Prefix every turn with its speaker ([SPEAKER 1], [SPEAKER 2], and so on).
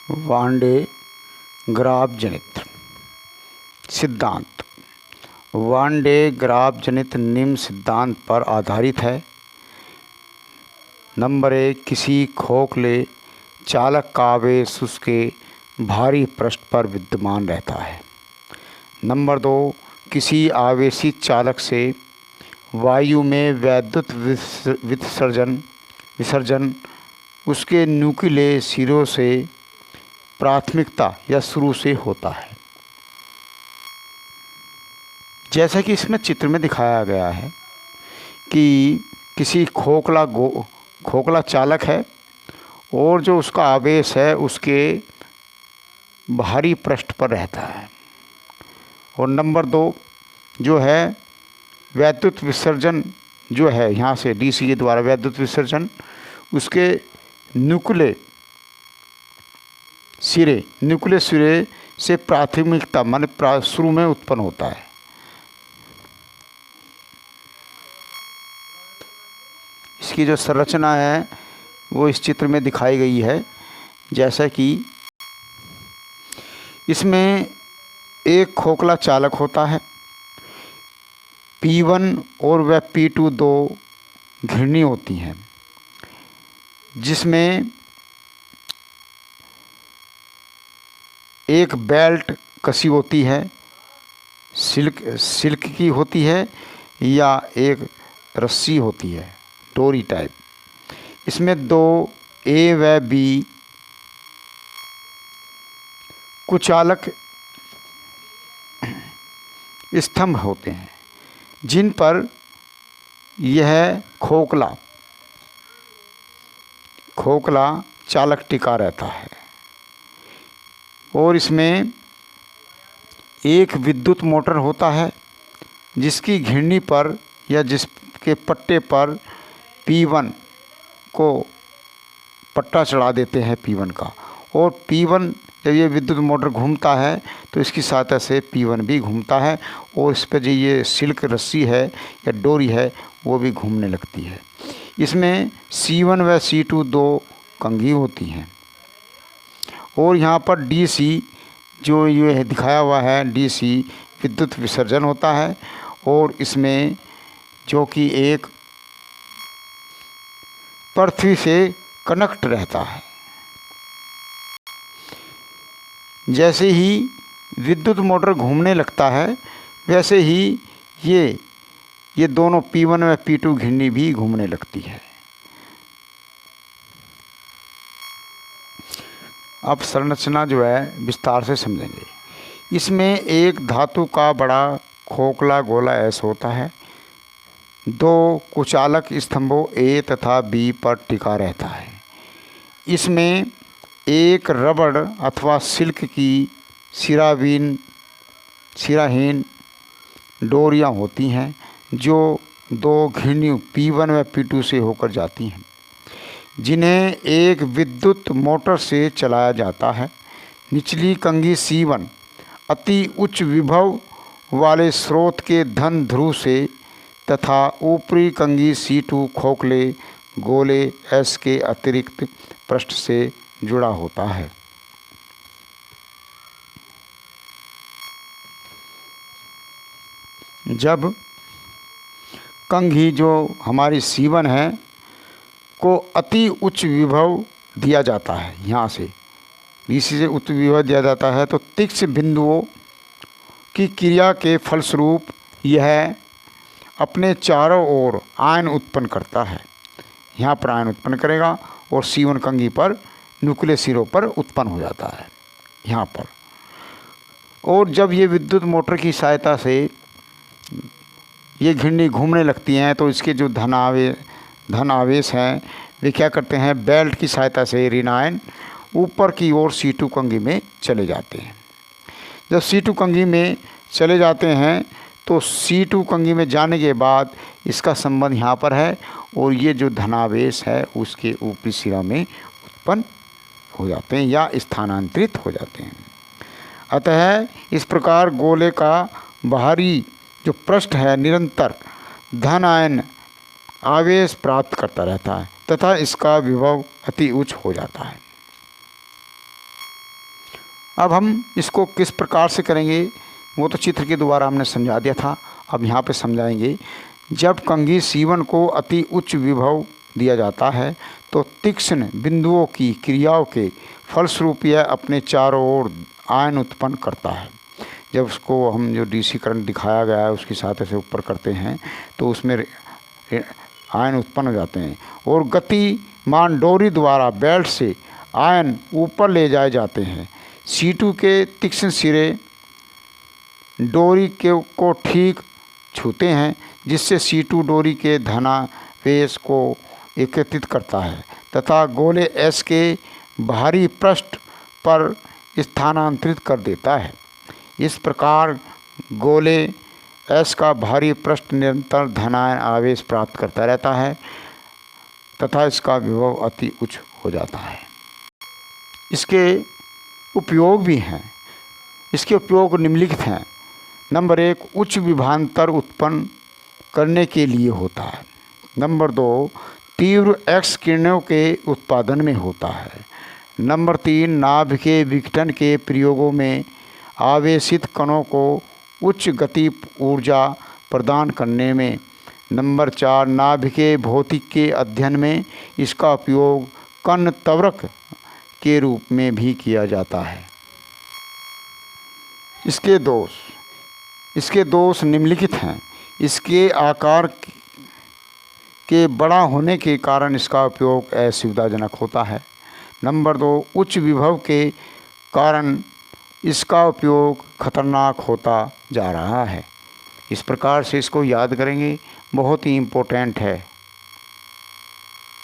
[SPEAKER 1] One day graph जनित सिद्धांत। One day graph जनित निम्न सिद्धांत पर आधारित है। नंबर 1, किसी खोखले चालक का आवेश उसके भारी पृष्ठ पर विद्यमान रहता है। नंबर 2, किसी आवेशित चालक से वायु में वैद्युत विसर्जन उसके नुकीले सिरों से प्राथमिकता या शुरू से होता है। जैसा कि इसमें चित्र में दिखाया गया है कि किसी खोखला चालक है और जो उसका आवेश है उसके भारी पृष्ठ पर रहता है। और नंबर 2 जो है वैद्युत विसर्जन जो है यहाँ से डीसी के द्वारा वैद्युत विसर्जन उसके नुकीले सिरे से प्राथमिकता माने शुरू में उत्पन्न होता है। इसकी जो संरचना है वो इस चित्र में दिखाई गई है। जैसा कि इसमें एक खोखला चालक होता है P1 और वह P2 दो घिरनी होती हैं, जिसमें एक बेल्ट कसी होती है, सिल्क की होती है या एक रस्सी होती है, डोरी टाइप। इसमें 2 A व B कुचालक स्तंभ होते हैं, जिन पर यह खोखला चालक टिका रहता है। और इसमें एक विद्युत मोटर होता है जिसकी घिरनी पर या जिसके पट्टे पर P1 को पट्टा चढ़ा देते हैं P1 का। और P1 जब ये विद्युत मोटर घूमता है तो इसकी सहायता से P1 भी घूमता है और इस पर जो ये सिल्क रस्सी है या डोरी है वो भी घूमने लगती है। इसमें C1 व C2 दो कंघी होती हैं। और यहाँ पर DC जो ये दिखाया हुआ है DC विद्युत विसर्जन होता है। और इसमें जो कि एक पृथ्वी से कनेक्ट रहता है। जैसे ही विद्युत मोटर घूमने लगता है वैसे ही ये दोनों P1 व P2 घिरनी भी घूमने लगती है। अब संरचना जो है विस्तार से समझेंगे। इसमें एक धातु का बड़ा खोखला गोला ऐसा होता है, 2 कुचालक स्तंभों A तथा B पर टिका रहता है। इसमें एक रबड़ अथवा सिल्क की सिराहीन डोरियां होती हैं जो 2 घिरनी P1 व P2 से होकर जाती हैं, जिन्हें एक विद्युत मोटर से चलाया जाता है। निचली कंघी C1 अति उच्च विभव वाले स्रोत के धन ध्रुव से तथा ऊपरी कंघी C2 खोखले गोले S के अतिरिक्त पृष्ठ से जुड़ा होता है। जब कंघी जो हमारी C1 है को अति उच्च विभव दिया जाता है, यहाँ से इसी से उच्च विभव दिया जाता है, तो तीक्ष्ण बिंदुओं की क्रिया के फलस्वरूप यह अपने चारों ओर आयन उत्पन्न करता है। यहाँ पर आयन उत्पन्न करेगा और C1 कंघी पर नुकीले सिरों पर उत्पन्न हो जाता है यहाँ पर। और जब ये विद्युत मोटर की सहायता से ये घिरनी घूमने लगती हैं तो इसके जो धन आवेश हैं वे क्या करते हैं, बेल्ट की सहायता से ऋणायन ऊपर की ओर C2 कंघी में चले जाते हैं। जब C2 कंघी में चले जाते हैं तो C2 कंघी में जाने के बाद इसका संबंध यहाँ पर है और ये जो धनावेश है उसके ऊपरी सिरा में उत्पन्न हो जाते हैं या स्थानांतरित हो जाते हैं। अतः इस प्रकार गोले का बाहरी जो पृष्ठ है निरंतर धन आयन आवेश प्राप्त करता रहता है तथा इसका विभव अति उच्च हो जाता है। अब हम इसको किस प्रकार से करेंगे वो तो चित्र के द्वारा हमने समझा दिया था, अब यहाँ पे समझाएंगे। जब कंघी सीवन को अति उच्च विभव दिया जाता है तो तीक्ष्ण बिंदुओं की क्रियाओं के फलस्वरूप यह अपने चारों ओर आयन उत्पन्न करता है। जब उसको हम जो डीसी करंट दिखाया गया है उसकी सहायता से ऊपर करते हैं तो उसमें आयन उत्पन्न हो जाते हैं और गतिमान डोरी द्वारा बेल्ट से आयन ऊपर ले जाए जाते हैं। C2 के तीक्ष्ण सिरे डोरी को ठीक छूते हैं जिससे C2 डोरी के धनावेश को एकत्रित करता है तथा गोले S के बाहरी पृष्ठ पर स्थानांतरित कर देता है। इस प्रकार गोले S का बाहरी पृष्ठ निरंतर धनायन आवेश प्राप्त करता रहता है तथा इसका विभव अति उच्च हो जाता है। इसके उपयोग भी हैं। इसके उपयोग निम्नलिखित हैं। नंबर 1, उच्च विभवांतर उत्पन्न करने के लिए होता है। नंबर 2, तीव्र एक्स किरणों के उत्पादन में होता है। नंबर 3, नाभ के विघटन के प्रयोगों में आवेशित कणों को उच्च गति ऊर्जा प्रदान करने में। नंबर 4, नाभ के भौतिक के अध्ययन में इसका उपयोग कण त्वरक के रूप में भी किया जाता है। इसके दोष निम्नलिखित हैं। इसके आकार के बड़ा होने के कारण इसका उपयोग असुविधाजनक होता है। नंबर 2, उच्च विभव के कारण इसका उपयोग खतरनाक होता जा रहा है। इस प्रकार से इसको याद करेंगे, बहुत ही इम्पोर्टेंट है।